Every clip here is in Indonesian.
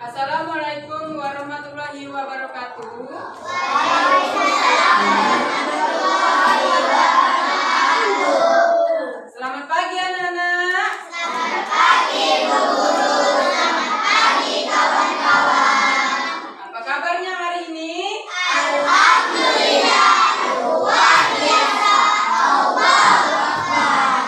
Assalamualaikum warahmatullahi wabarakatuh. Selamat pagi anak-anak. Selamat pagi Bu Guru. Selamat pagi kawan-kawan. Apa kabarnya hari ini? Alhamdulillah luar biasa. Allahu Akbar.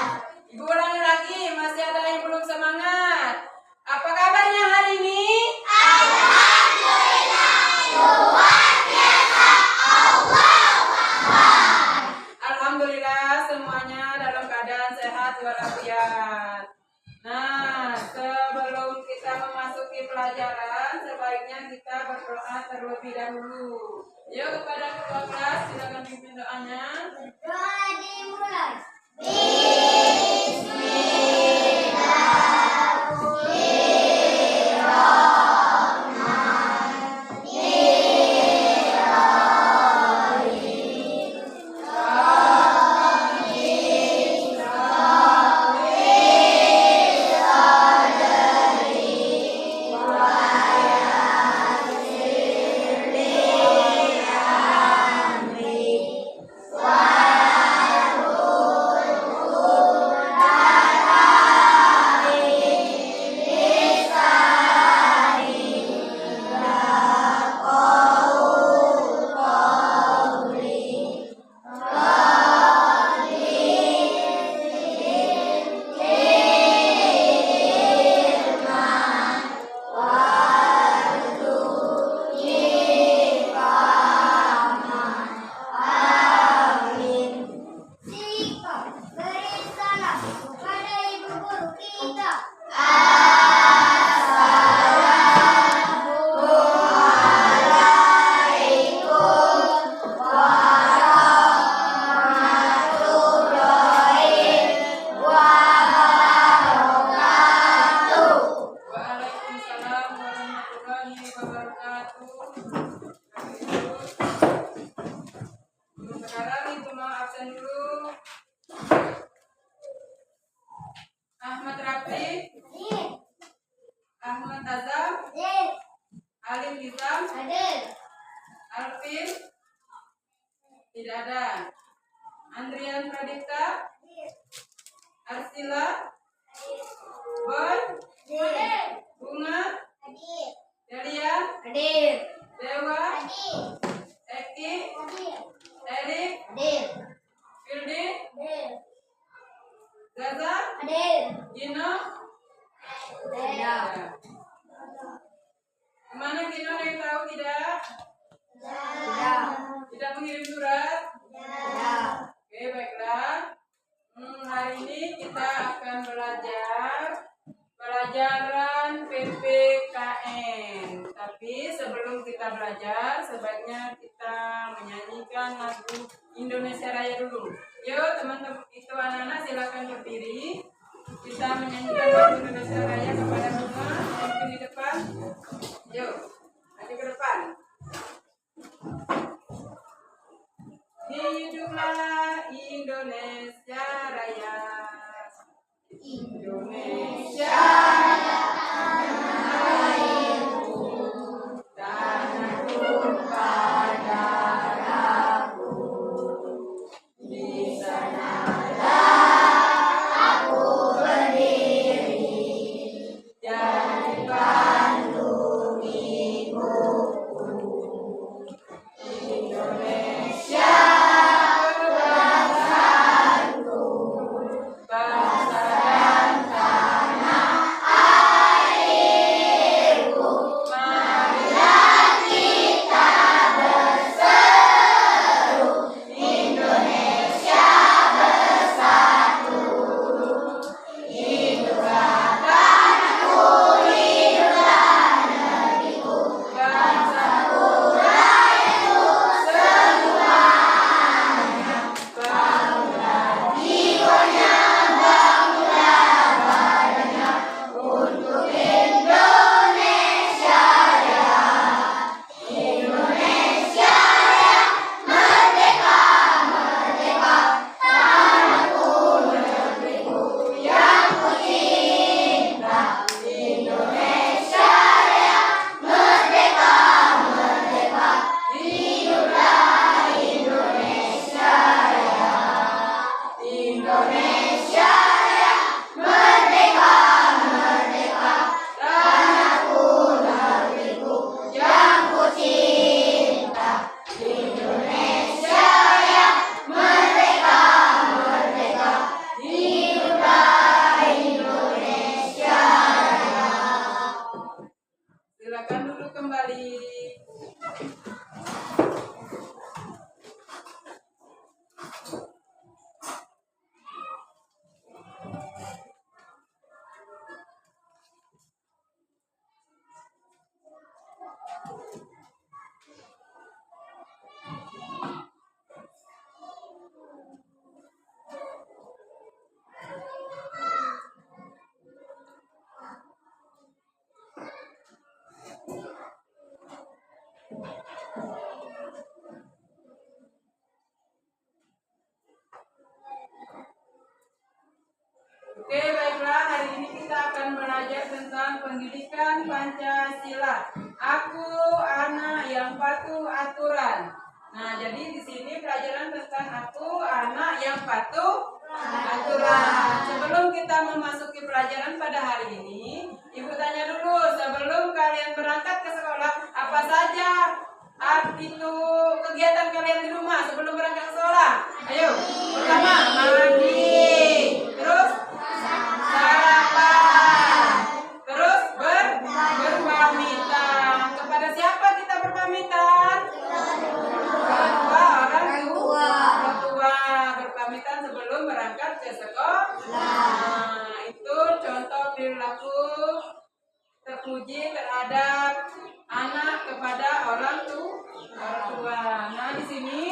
Ibu ulangi lagi, masih ada yang belum semangat. Apa kabarnya hari ini? Alhamdulillah luar biasa. Allahu Akbar. Alhamdulillah semuanya dalam keadaan sehat walafiat. Nah, sebelum kita memasuki pelajaran, sebaiknya kita berdoa terlebih dahulu. Yuk kepada ketua kelas, silakan pimpin doanya. Doa dimulai. Sikap beri salam kepada ibu guru kita. Assalamualaikum warahmatullahi wabarakatuh. Waalaikumsalam warahmatullahi wabarakatuh. Sekarang itu mau absen dulu. Ahmad Rafi, Ahmad Azam, Alim Nizam, Alvin, tidak ada. Andrian Pradipta, Arsila, Boy, Bunga, Delia, Dewa, Eki, Erik, Fildi, Gaza, Gino. Kemana Gino, ada yang tahu tidak? Tidak mengirim surat? Oke, baiklah. Hari ini kita akan belajar pelajaran PPKN. Tapi sebelum kita belajar, sebaiknya kita menyanyikan lagu Indonesia Raya dulu. Yuk teman-teman, itu anak-anak silakan berdiri. Kita menyanyikan lagu Indonesia Raya kepada semua. Mungkin di depan. Yuk, maju ke depan. Hiduplah Indonesia Raya. Indonesia tanah airku, tanah tumpah darahku. Di sanalah aku berdiri, jadi pandu ibuku. Indonesia Silakan duduk kembali. Oke, baiklah, hari ini kita akan belajar tentang pendidikan Pancasila. Aku anak yang patuh aturan. Nah, jadi di sini pelajaran tentang aku anak yang patuh aturan. Sebelum kita memasuki pelajaran pada hari ini, Ibu tanya dulu, sebelum kalian berangkat ke sekolah, apa saja itu kegiatan kalian di rumah sebelum berangkat ke sekolah? Ayo, pertama mandi, terus sarapan, terus berpamitan. Kepada siapa kita berpamitan? Kedua orang tua. Berpamitan sebelum berangkat ke sekolah. Nah, itu contoh perilaku terpuji terhadap anak kepada orang tua. Nah, di sini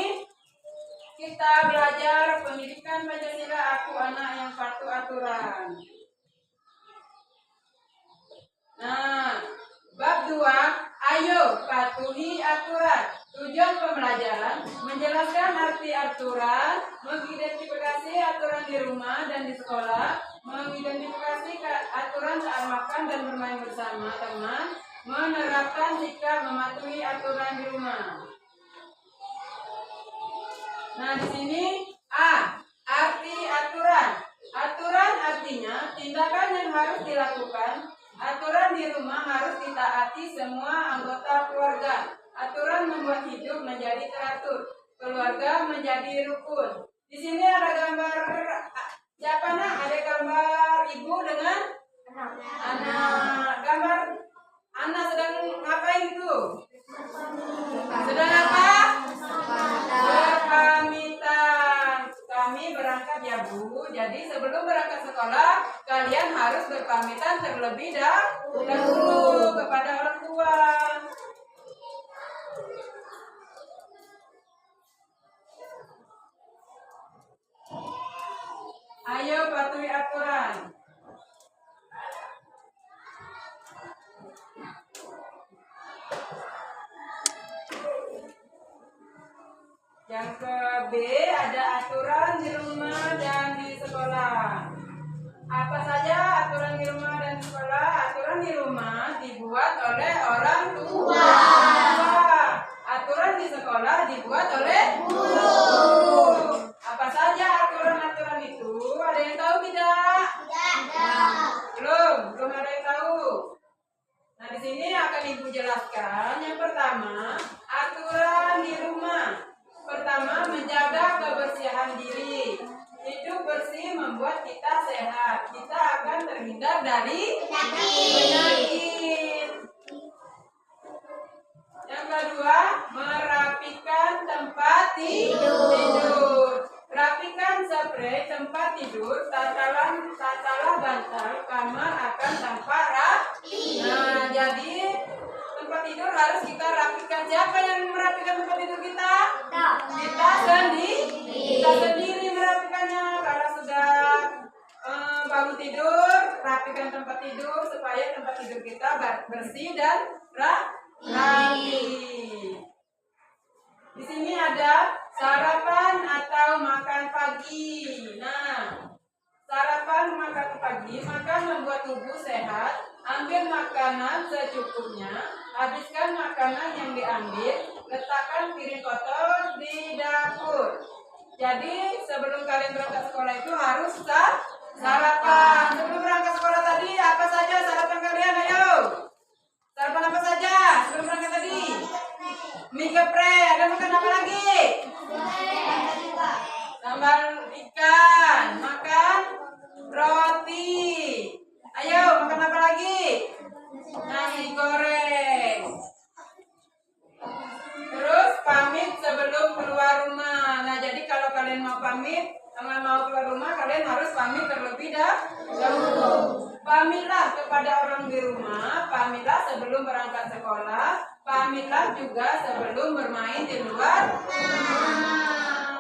kita belajar pendidikan Pancasila, aku anak yang patuh aturan. Nah, bab 2, ayo patuhi aturan. Tujuan pembelajaran menjelaskan arti aturan, mengidentifikasi aturan di rumah dan di sekolah, mengidentifikasi aturan saat makan dan bermain bersama teman, menerapkan sikap mematuhi aturan di rumah. Nah, di sini A, arti aturan. Aturan artinya tindakan yang harus dilakukan. Aturan di rumah harus ditaati semua anggota keluarga. Aturan membuat hidup menjadi teratur, keluarga menjadi rukun. Di sini ada gambar siapa nak? Ada gambar ibu dengan anak. Gambar anak sedang ngapain itu? Sedang apa? Berpamitan. Kami berangkat ya Bu. Jadi sebelum berangkat sekolah, kalian harus berpamitan terlebih dahulu kepada orang tua. Ayo patuhi aturan. Yang ke B, ada aturan di rumah dan di sekolah. Apa saja aturan di rumah dan di sekolah? Aturan di rumah dibuat oleh orang tua. Aturan di sekolah dibuat oleh guru. Apa saja aturan-aturan itu? Ada yang tahu tidak? Belum ada yang tahu. Nah, di sini akan Ibu jelaskan. Yang pertama, aturan di rumah. Pertama, menjaga kebersihan diri. Hidup bersih membuat kita sehat. Kita akan terhindar dari penyakit. Yang kedua, merapikan tempat tidur. Rapikan spray tempat tidur, tatalah bantal kamar akan tampak rapi. Nah, jadi tempat tidur harus kita rapikan. Siapa yang merapikan tempat tidur kita? Kita sendiri merapikannya. Kalau sudah bangun tidur, rapikan tempat tidur supaya tempat tidur kita bersih dan rapi. Di sini ada sarapan atau makan pagi. Nah, sarapan makan pagi, makan membuat tubuh sehat. Ambil makanan secukupnya, habiskan makanan yang diambil, letakkan piring kotor di dapur. Jadi sebelum kalian berangkat sekolah itu harus sarapan. Sebelum berangkat sekolah tadi, apa saja sarapan kalian? Ayo, sarapan apa saja sebelum berangkat tadi? Mie geprek. Ada makan apa lagi? Sambal ikan. Makan roti. Ayo, makan apa lagi? Nasi goreng. pamit, mau keluar rumah kalian harus pamit terlebih dahulu. Pamitlah kepada orang di rumah, pamitlah sebelum berangkat sekolah, pamitlah juga sebelum bermain di luar rumah.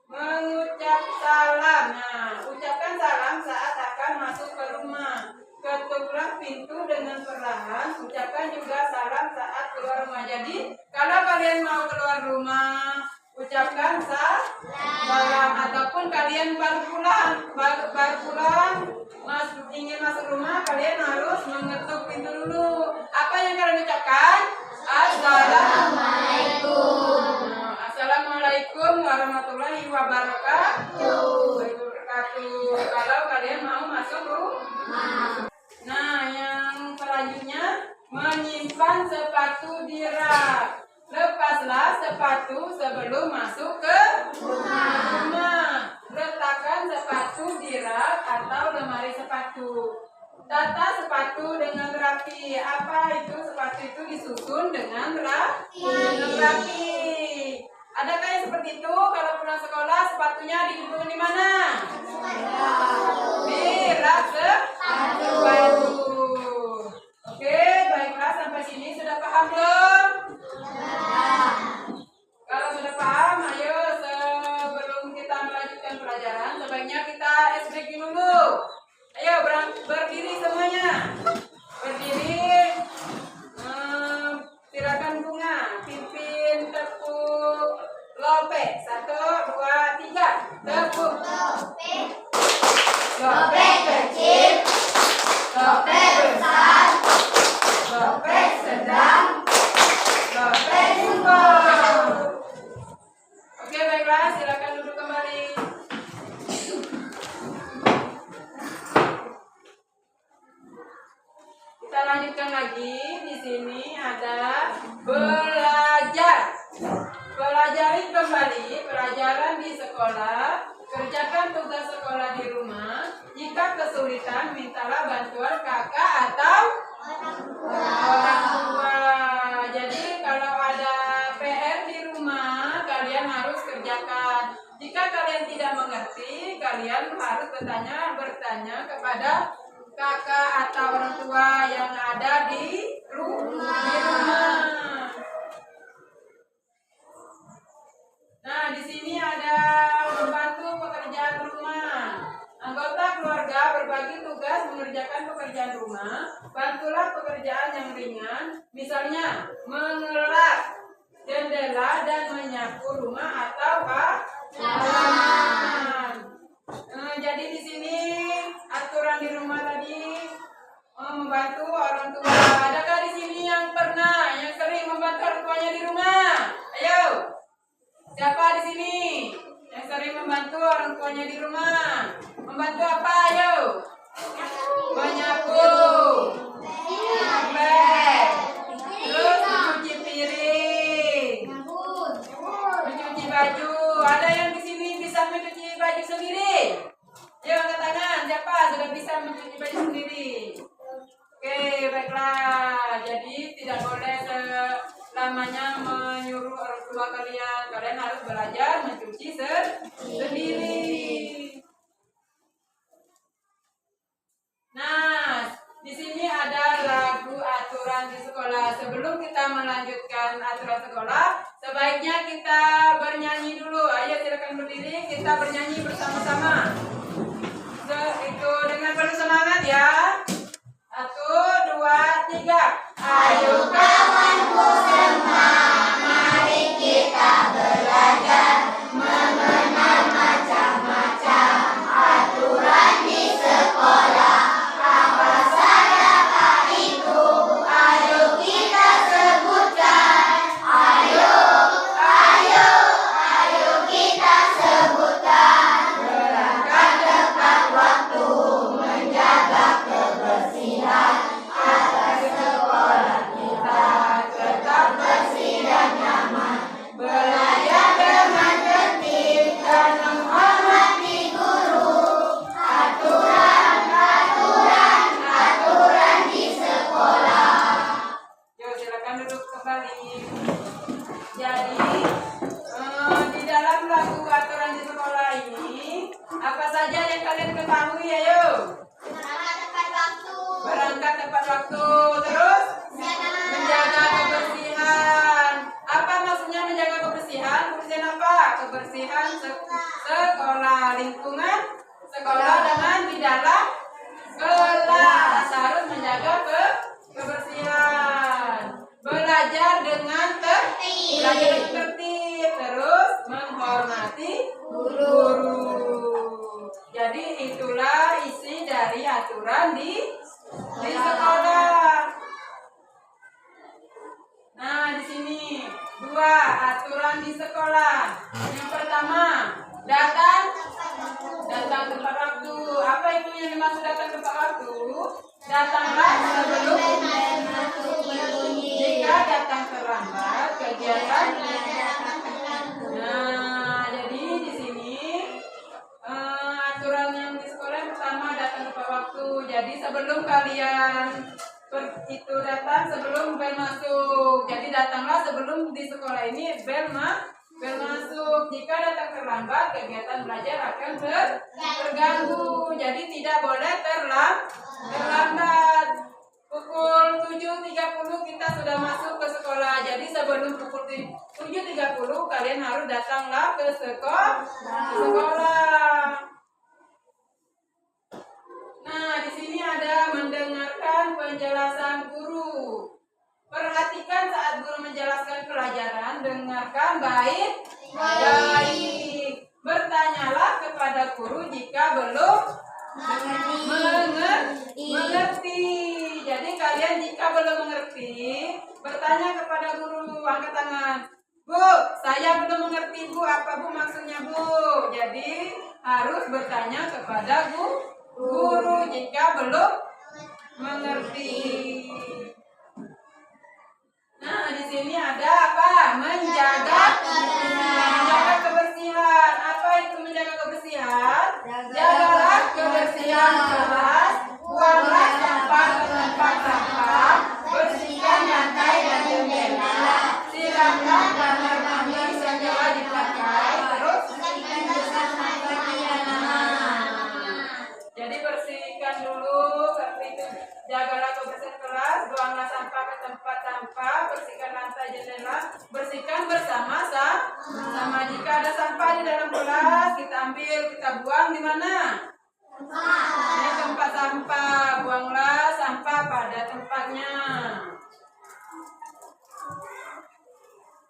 Mengucap salam. Nah, ucapkan salam saat akan masuk ke rumah. Ketuklah pintu dengan perlahan. Ucapkan juga salam saat keluar rumah. Jadi, kalau kalian mau keluar rumah, ucapkan salam. Ataupun kalian baru pulang, ingin masuk rumah, kalian harus mengetuk pintu dulu. Apa yang kalian ucapkan? Assalamualaikum. Assalamualaikum warahmatullahi wabarakatuh. Kalau kalian mau masuk rumah. Nah, yang selanjutnya menyimpan sepatu di rak. Lepaslah sepatu sebelum masuk ke rumah. Letakkan sepatu di rak atau lemari sepatu. Tata sepatu dengan rapi. Apa itu? Sepatu itu disusun dengan rapi. Adakah yang seperti itu? Kalau pulang sekolah sepatunya dikumpulkan di mana? Di rak sepatu. Oke, baiklah sampai sini sudah paham belum? Kalau sudah paham, ayo sebelum kita melanjutkan pelajaran, sebaiknya kita SBQ dulu. Ayo berdiri semuanya. Berdiri. Tirakan bunga, pimpin tepuk lope. 1, 2, 3. Tepuk lope kecil, lope besar, lope sedang, lope jumbo. Oke, baiklah, silakan duduk kembali. Kita lanjutkan lagi. Di sini ada belajar. Pelajari kembali pelajaran di sekolah. Kerjakan tugas sekolah di rumah. Jika kesulitan, mintalah bantuan kakak atau orang tua. Jadi kalau ada PR di rumah, kalian harus kerjakan. Jika kalian tidak mengerti, kalian harus bertanya kepada kakak atau orang tua yang ada di rumah. Nah, di sini ada membantu pekerjaan rumah. Anggota keluarga berbagi tugas mengerjakan pekerjaan rumah. Bantulah pekerjaan yang ringan, misalnya mengelap jendela dan menyapu rumah atau halaman. Jadi di sini aturan di rumah tadi membantu orang tua. Adakah di sini yang sering membantu orang tuanya di rumah? Ayo, siapa di sini yang sering membantu orang tuanya di rumah? Membantu apa? Ayo, menyapu, ngepel, terus mencuci piring, mencuci baju. Ada yang di sini bisa mencuci baju sendiri? Ayo angkat tangan, siapa sudah bisa mencuci baju sendiri? Oke, baiklah. Jadi tidak boleh selamanya menyuruh orang tua kalian. Kalian harus belajar mencuci sendiri. Nah, di sini ada lagu aturan di sekolah. Sebelum kita melanjutkan aturan sekolah, sebaiknya kita bernyanyi dulu. Ayo silakan berdiri, kita bernyanyi bersama-sama. Itu dengan penuh semangat ya. 1, 2, 3. Ayo kawanku semua, mari kita belajar mengenal macam-macam aturan di sekolah. Apa sayakah itu? Ayo kita sebutkan. Ayo kita sebutkan. Berangkat tepat waktu, menjaga kebersihan agar sekolah kita tetap bersih. itu datang sebelum bel masuk. Jadi datanglah sebelum di sekolah ini bel masuk. Jika datang terlambat, kegiatan belajar akan terganggu. Jadi tidak boleh terlambat. Pukul 7.30 kita sudah masuk ke sekolah. Jadi sebelum pukul 7.30 kalian harus datanglah ke sekolah. Nah, di sini ada mendengarkan penjelasan guru. Perhatikan saat guru menjelaskan pelajaran, dengarkan baik. Bertanyalah kepada guru jika belum mengerti. Jadi kalian jika belum mengerti, bertanya kepada guru, angkat tangan. Bu, saya belum mengerti Bu, apa Bu maksudnya Bu? Jadi harus bertanya kepada guru jika belum mengerti. Nah, di sini ada apa? Menjaga kebersihan. Apa itu menjaga kebersihan? Jagalah kebersihan kelas, buanglah sampah ke tempat sampah, bersihkan lantai dan jendela, siramlah kamar mandi setelah dipakai, terus jadi bersihkan dulu seperti itu. Jagalah kebersihan kelas, buanglah sampah ke tempat sampah, bersihkan lantai jendela, bersihkan bersama-sama. Jika ada sampah di dalam kelas, kita ambil, kita buang di mana? Di tempat sampah. Buanglah sampah pada tempatnya.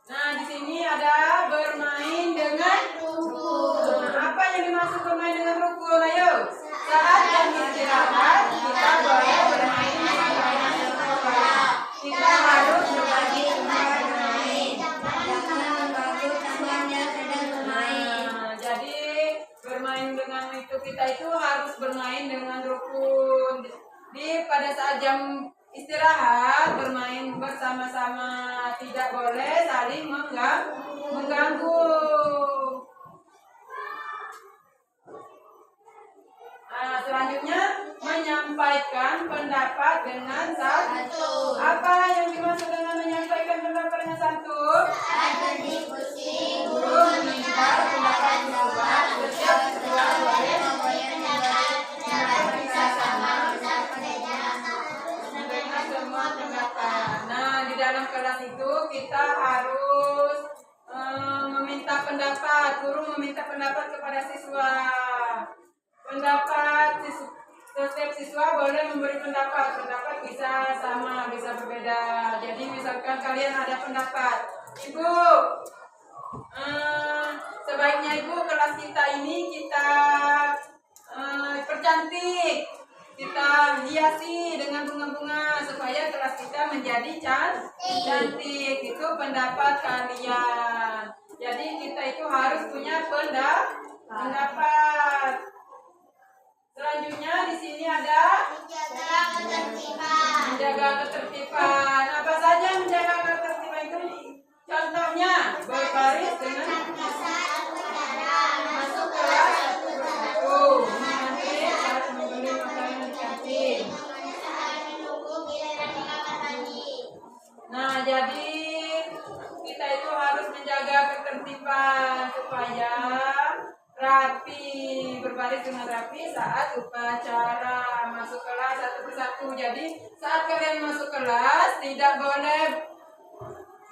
Nah, di sini ada bermain dengan rukun. Apa yang dimaksud bermain dengan rukun? Ayo. Saat jam istirahat, kita boleh bermain dengan mainan sekolah. Kita harus berbagi tempat bermain. Jadi bermain dengan itu, kita itu harus bermain dengan rukun. Pada saat jam istirahat bermain bersama-sama, tidak boleh saling mengganggu. Nah, selanjutnya menyampaikan pendapat dengan santun. Apa yang dimaksud dengan menyampaikan pendapat dengan santun? Berdiskusi, Guru meminta pendapat berubah, setiap siswa boleh semua pendapat. Nah, di dalam kelas itu kita harus meminta pendapat. Guru meminta pendapat kepada siswa. Setiap siswa boleh memberi pendapat. Pendapat bisa sama, bisa berbeda. Jadi misalkan kalian ada pendapat, Ibu, sebaiknya Ibu kelas kita ini kita percantik, kita hiasi dengan bunga-bunga supaya kelas kita menjadi cantik. Itu pendapat kalian. Jadi kita itu harus punya pendapat. Selanjutnya di sini ada menjaga ketertiban. Apa saja menjaga ketertiban itu? Contohnya berbaris dengan masuk kelas mengantri saat membeli makanan di kantin. Nah, jadi kita itu harus menjaga ketertiban supaya rapi, berbaris dengan rapi saat upacara masuk kelas satu persatu. Jadi saat kalian masuk kelas tidak boleh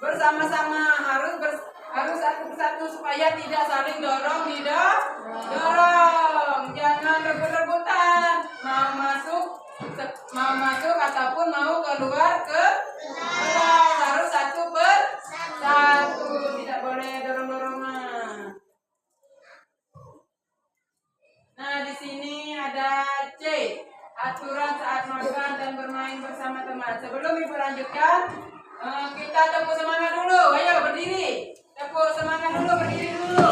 bersama-sama, harus satu persatu supaya tidak saling dorong. Jangan rebut-rebutan mau masuk ataupun mau keluar ke kelas, harus satu persatu, tidak boleh dorong-dorongan. Nah, di sini ada C, aturan saat makan dan bermain bersama teman. Sebelum Ibu lanjutkan, kita tepuk semangat dulu. Ayo berdiri. Tepuk semangat dulu, berdiri dulu.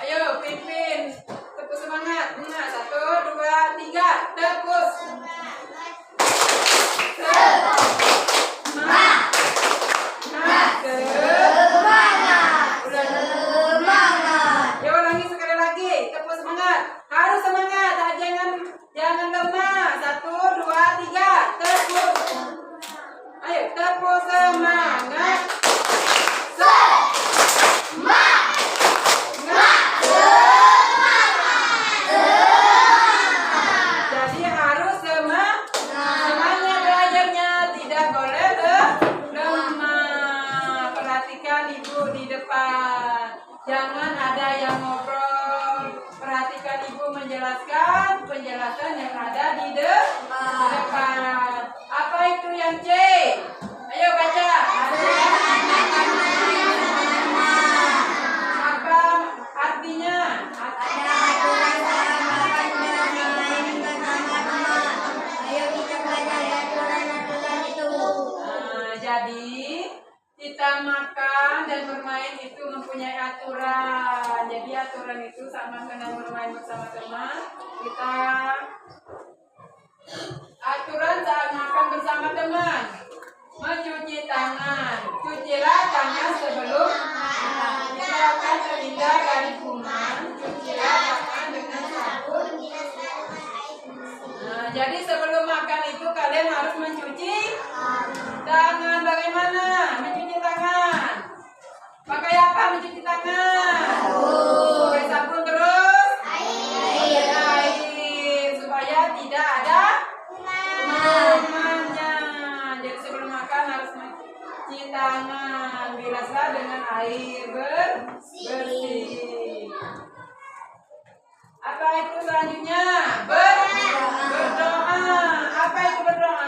Ayo pimpin. Tepuk semangat. Bunga 1, 2, 3. Tepuk semangat. Ya ulangi sekali lagi. Tepuk semangat. Harus semangat. Jangan lemah. 1, yang C. Ayo baca. Apa artinya? Ada aturan saat makan bermain bersama teman. Ayo kita pelajari aturan-aturan itu. Jadi kita makan dan bermain itu mempunyai aturan. Jadi aturan itu saat makan dan bermain bersama teman. Kita aturan saat makan bersama teman. Mencuci tangan. Cucilah tangan sebelum makan. Kita akan terhindar dari kuman. Cucilah tangan dengan sabun. Jadi sebelum makan itu kalian harus mencuci tangan. Bagaimana mencuci tangan? Pakai apa mencuci tangan? Pakai sabun terus? Air. Supaya tidak ada kumannya. Jadi sebelum makan harus mencuci tangan. Bilaslah dengan air bersih. Apa itu selanjutnya? Berdoa. Apa itu berdoa?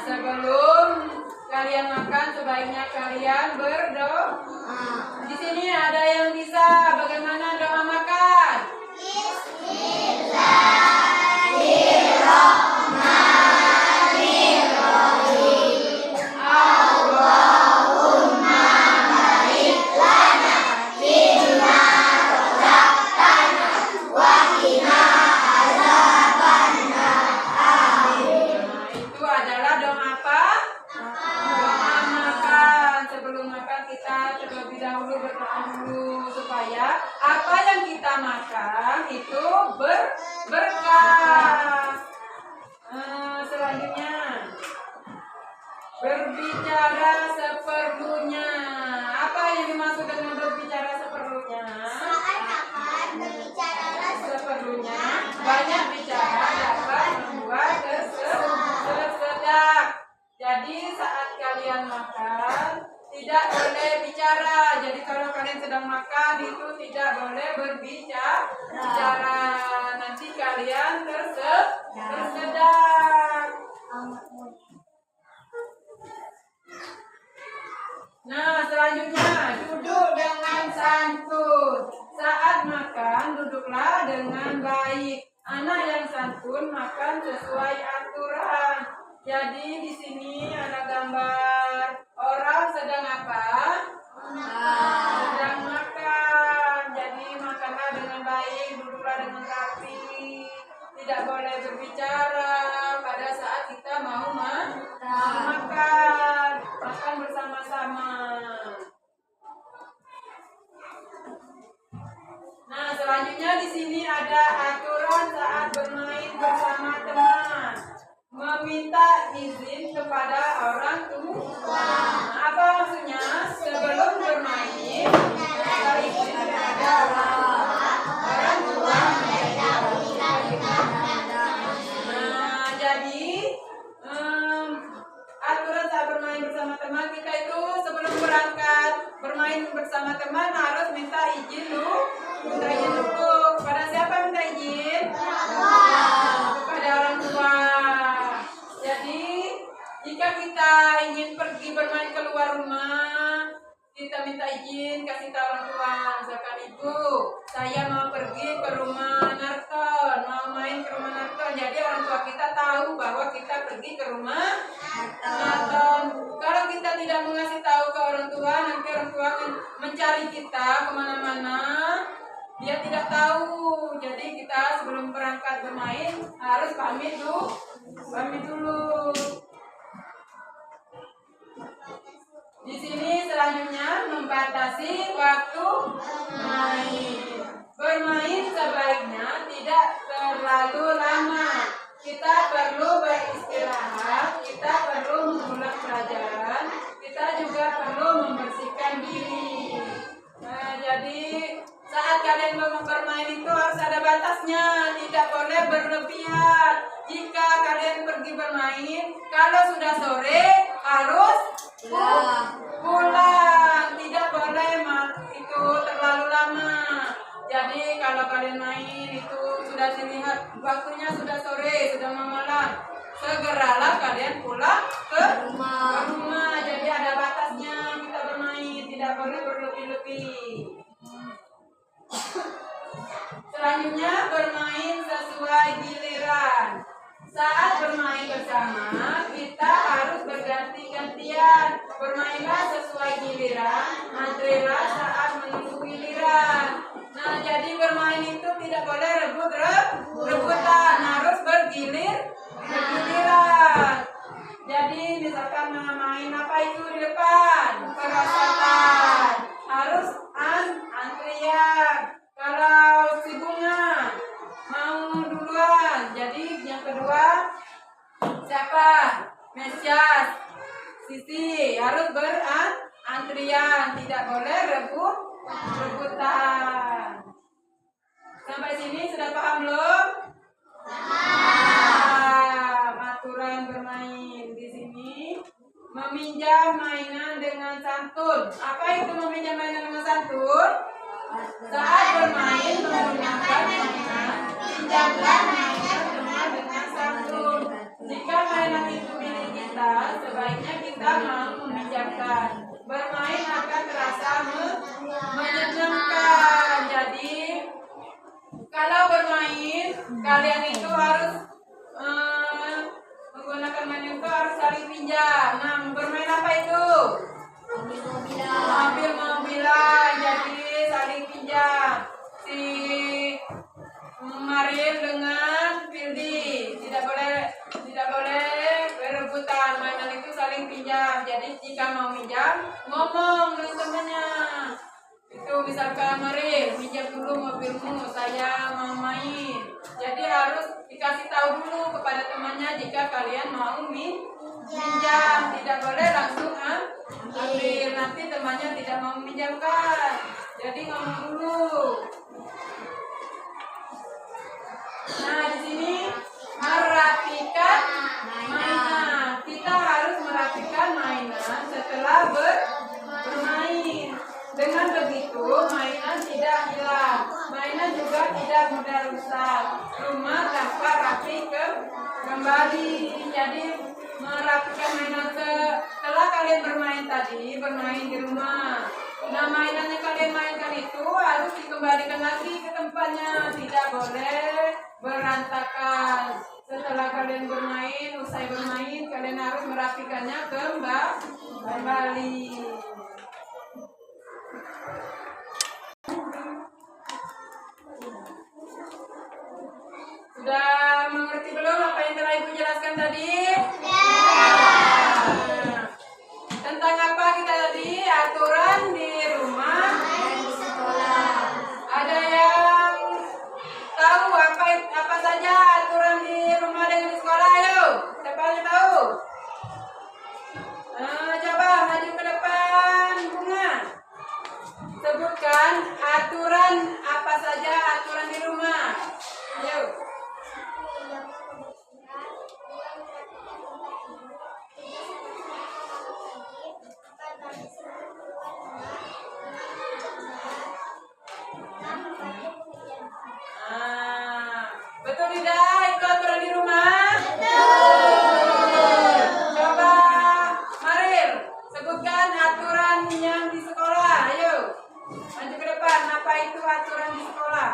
Sebelum kalian makan sebaiknya kalian berdoa. Di sini ada yang bisa bagaimana doa makan? Itu adalah doa apa? Doa makan. Sebelum makan kita terlebih dahulu berdoa dulu supaya apa yang kita makan itu berkah. Selanjutnya berbicara seperlunya. Apa yang dimaksud dengan berbicara seperlunya? Saat makan berbicaralah Seperlunya banyak bicara dapat membuat tersedak. Jadi saat kalian makan tidak boleh bicara. Jadi kalau kalian sedang makan itu tidak boleh berbicara. Nanti kalian tersedak. Nah, selanjutnya duduk dengan santun. Saat makan duduklah dengan baik. Anak yang santun makan sesuai aturan. Jadi di sini ada gambar orang sedang apa? Sedang makan. Jadi makanlah dengan baik, duduklah dengan rapi. Tidak boleh berbicara pada saat kita mau makan. Makan bersama-sama. Nah, selanjutnya di sini ada aturan saat bermain bersama teman. Meminta izin kepada orang tua. Nah, apa maksudnya? Sebelum bermain, minta izin kepada orang tua. Nah, jadi aturan saat bermain bersama teman kita itu sebelum berangkat bermain bersama teman harus minta izin dulu. Minta izin dulu. Kepada siapa minta izin? Kepada orang tua. Jadi jika kita ingin pergi bermain keluar rumah, kita minta izin kasih tahu orang tua. Misalkan ibu, saya mau pergi ke rumah Narton, mau main ke rumah Narton. Jadi orang tua kita tahu bahwa kita pergi ke rumah Narton. Kalau kita tidak mengasih tahu ke orang tua, nanti orang tua akan mencari kita kemana-mana. Dia tidak tahu. Jadi kita sebelum berangkat bermain harus pamit dulu. Di sini selanjutnya membatasi waktu main. Bermain sebaiknya tidak terlalu lama. Kita perlu beristirahat, kita perlu mengulang pelajaran, kita juga perlu membersihkan diri. Nah, jadi saat kalian bermain itu harus ada batasnya, tidak boleh berlebihan. Jika kalian pergi bermain, kalau sudah sore harus pulang, tidak boleh sore, sudah mau malam. Segeralah kalian pulang ke rumah. Jadi ada batasnya kita bermain, tidak boleh berlebih-lebih. Selanjutnya bermain sesuai giliran. Saat bermain bersama, kita harus berganti-gantian. Bermainlah sesuai giliran, antrilah saat menunggu giliran. Nah, jadi bermain itu tidak boleh rebutan, harus bergiliran. Jadi misalkan main apa itu di depan, perosotan, harus antrian. Kalau si Bunga mau duluan, jadi yang kedua siapa? Mesias, Sisi harus berantrian, tidak boleh rebutan. Sampai sini sudah paham belum? Aturan bermain di sini. Meminjam mainan dengan santun. Apa itu meminjam mainan dengan santun? Saat bermain menggunakan mainan, pinjamlah mainan dengan santun. Jika mainan itu milik kita, sebaiknya kita mau meminjamkan. Bermain akan terasa menyenangkan. Jadi kalau bermain, kalian itu harus menggunakan mainan itu harus saling pinjam. Nah, bermain apa itu? Mobil-mobilan. Jadi saling pinjam. Si Mariel dengan Pildi tidak boleh berebutan. Mainan itu saling pinjam. Jadi jika mau pinjam, ngomong dengan temannya. Itu misalkan Mariel, pinjam dulu mobilmu, saya mau main. Jadi harus dikasih tahu dulu kepada temannya jika kalian mau pinjam. Tidak boleh langsung ambil, nanti temannya tidak mau meminjamkan. Jadi ngomong dulu. Nah, di sini merapikan mainan. Kita harus merapikan mainan setelah bermain. Dengan begitu, mainan tidak hilang. Mainan juga tidak mudah rusak. Rumah tanpa rapi kembali. Jadi merapikan mainan setelah kalian bermain tadi, bermain di rumah. Nah, mainan yang kalian mainkan itu harus dikembalikan lagi ke tempatnya, tidak boleh berantakan. Setelah kalian bermain, usai bermain, kalian harus merapikannya kembali. Sudah mengerti belum apa yang telah Ibu jelaskan tadi? Tentang apa kita tadi? Aturan di rumah dan di sekolah. Ada yang tahu apa saja aturan di rumah dan di sekolah? Ayo, siapa yang tahu? Coba maju ke depan, Bunga. Sebutkan aturan apa saja aturan di rumah. Ayo. Betul tidak itu aturan di rumah? Betul. Coba Maril, sebutkan aturan yang di sekolah. Ayo, maju ke depan. Apa itu aturan di sekolah?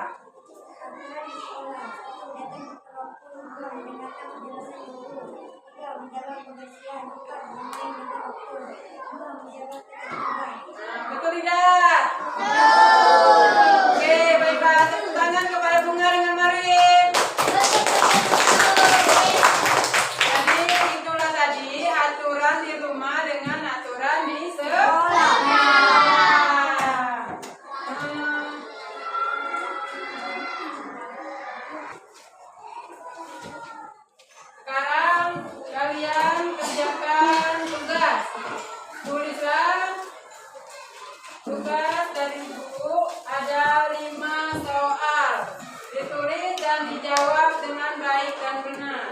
Betul tidak? Oke, baiklah. Tepuk tangan kepada Bunga dengan Marin. Jadi itulah tadi aturan di rumah dengan aturan di sekolah. Sekarang kalian kerjakan tugas. Tulislah tugas dari buku, ada 5 soal. Ditulis dan dijawab dengan baik dan benar.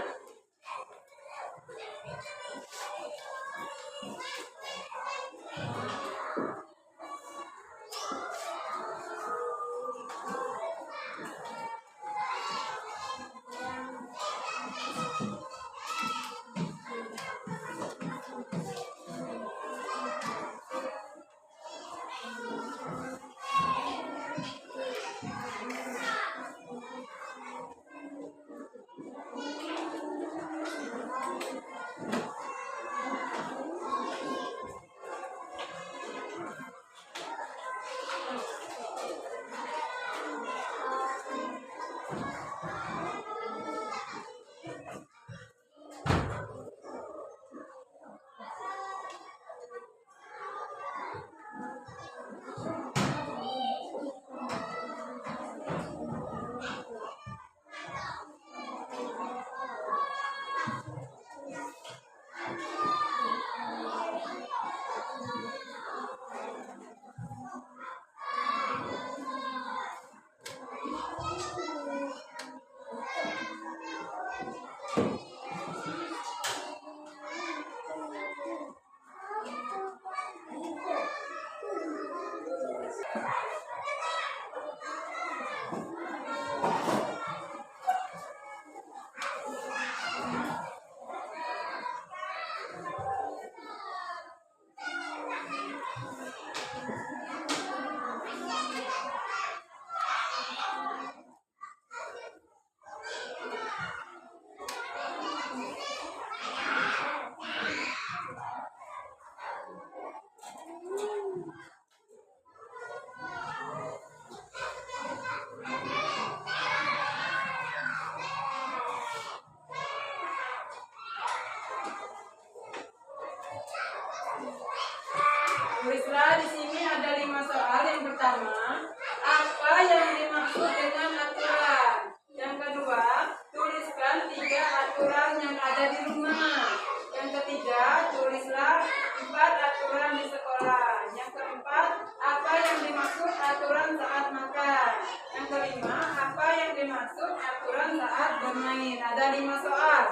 Tulislah di sini ada 5 soal. Yang pertama, apa yang dimaksud dengan aturan? Yang kedua, tuliskan 3 aturan yang ada di rumah. Yang ketiga, tulislah 4 aturan di sekolah. Yang keempat, apa yang dimaksud aturan saat makan. Yang kelima, apa yang dimaksud aturan saat bermain. Ada 5 soal.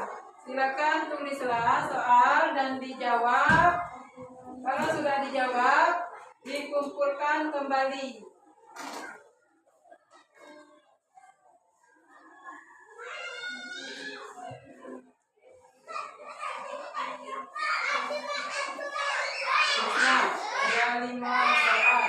Silakan tulislah soal dan dijawab. Kalau sudah dijawab, dikumpulkan kembali. Nah, ada 5 soal.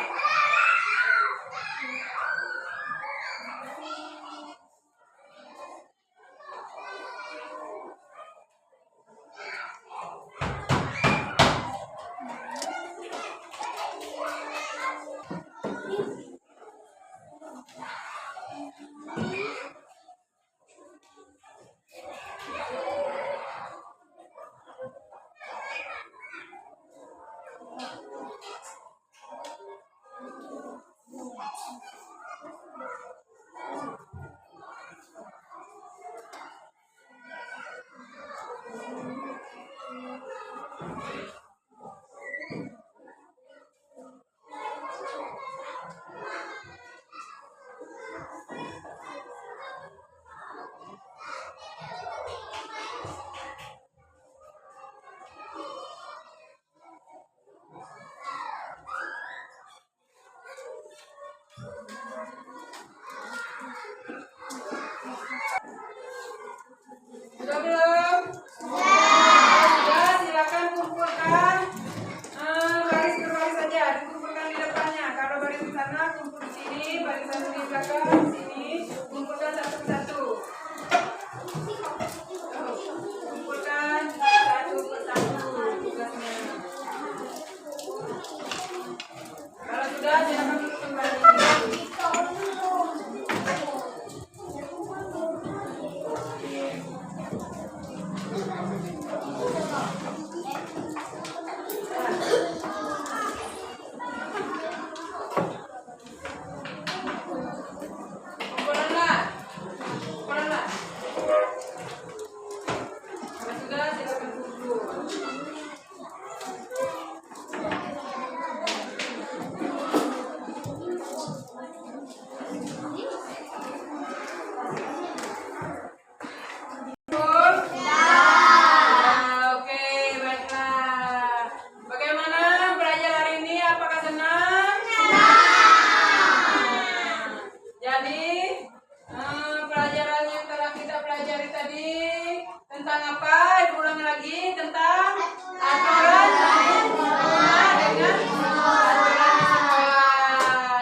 Sudah belum? Sudah, silakan kumpulkan baris per baris saja, dikumpulkan di depannya. Kalau baris di sana, kumpul di sini, baris satu di belakang, di sini, kumpulkan satu-satu. Kumpulkan satu persatu tugasnya. Kalau sudah, silakan duduk kembali. Kumpulanlah. Kumpulanlah. Kalau sudah, silakan kumpul. Kumpul? Oke, baiklah. Bagaimana belajar hari ini? Apakah senang? Jadi, pelajaran yang telah kita pelajari tadi tentang apa? Ibu ulangi lagi, tentang aturan dengan aturan di sekolah.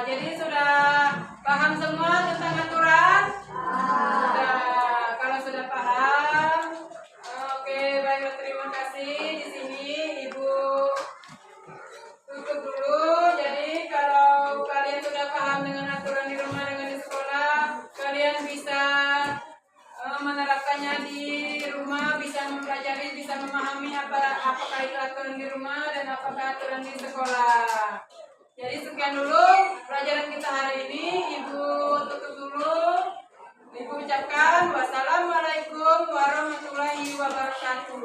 Jadi sudah paham semua tentang aturan? Sudah. Kalau sudah paham, oke, baiklah, terima kasih. Di sini Ibu tutup dulu. Jadi kalau kalian sudah paham dengan aturan di rumah dengan di sekolah, kalian bisa menerapkannya di rumah, bisa mempelajari, bisa memahami apakah itu aturan di rumah dan apakah aturan di sekolah. Jadi sekian dulu pelajaran kita hari ini. Ibu tutup dulu. Ibu ucapkan wassalamualaikum warahmatullahi wabarakatuh.